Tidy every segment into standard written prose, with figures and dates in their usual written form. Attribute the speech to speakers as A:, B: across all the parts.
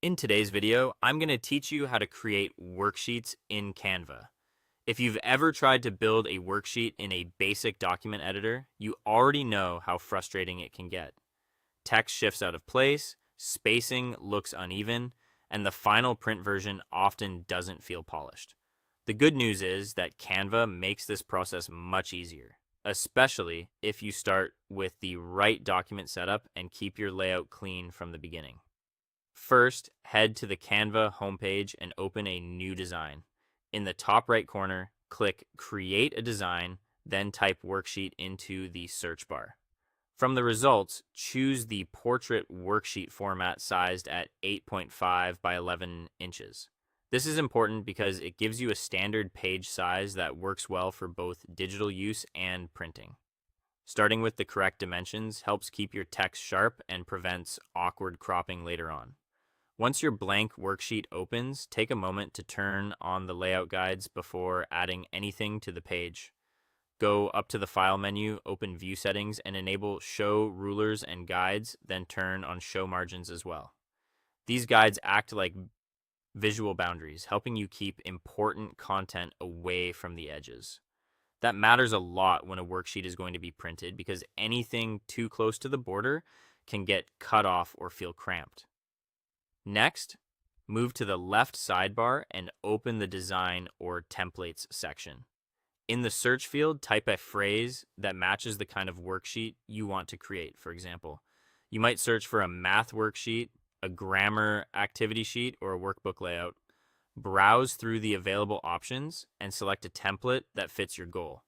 A: In today's video, I'm going to teach you how to create worksheets in Canva. If you've ever tried to build a worksheet in a basic document editor, you already know how frustrating it can get. Text shifts out of place, spacing looks uneven, and the final print version often doesn't feel polished. The good news is that Canva makes this process much easier, especially if you start with the right document setup and keep your layout clean from the beginning. First, head to the Canva homepage and open a new design. In the top right corner, click Create a Design, then type Worksheet into the search bar. From the results, choose the portrait worksheet format sized at 8.5 by 11 inches. This is important because it gives you a standard page size that works well for both digital use and printing. Starting with the correct dimensions helps keep your text sharp and prevents awkward cropping later on. Once your blank worksheet opens, take a moment to turn on the layout guides before adding anything to the page. Go up to the File menu, open View Settings, and enable Show Rulers and Guides, then turn on Show Margins as well. These guides act like visual boundaries, helping you keep important content away from the edges. That matters a lot when a worksheet is going to be printed because anything too close to the border can get cut off or feel cramped. Next, move to the left sidebar and open the Design or Templates section. In the search field, type a phrase that matches the kind of worksheet you want to create. For example, you might search for a math worksheet, a grammar activity sheet, or a workbook layout. Browse through the available options and select a template that fits your goal.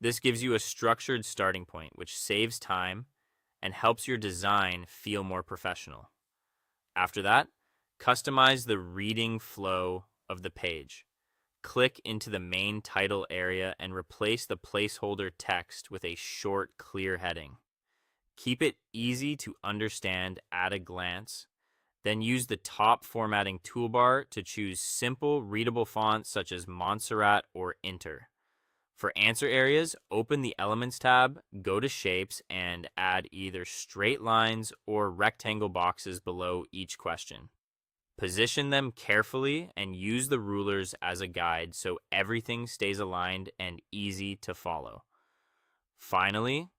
A: This gives you a structured starting point, which saves time and helps your design feel more professional. After that, customize the reading flow of the page. Click into the main title area and replace the placeholder text with a short, clear heading. Keep it easy to understand at a glance. Then use the top formatting toolbar to choose simple, readable fonts such as Montserrat or Inter. For answer areas, open the Elements tab, go to Shapes, and add either straight lines or rectangle boxes below each question. Position them carefully and use the rulers as a guide so everything stays aligned and easy to follow. Finally,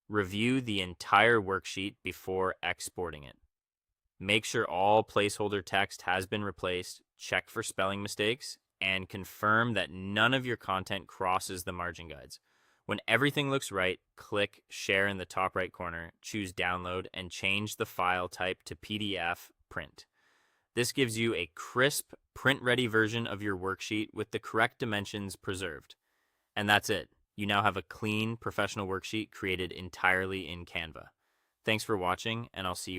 A: review the entire worksheet before exporting it. Make sure all placeholder text has been replaced, check for spelling mistakes, and confirm that none of your content crosses the margin guides. When everything looks right, click Share in the top right corner, choose Download, and change the file type to PDF Print. This gives you a crisp, print-ready version of your worksheet with the correct dimensions preserved. And that's it. You now have a clean, professional worksheet created entirely in Canva. Thanks for watching, and I'll see you in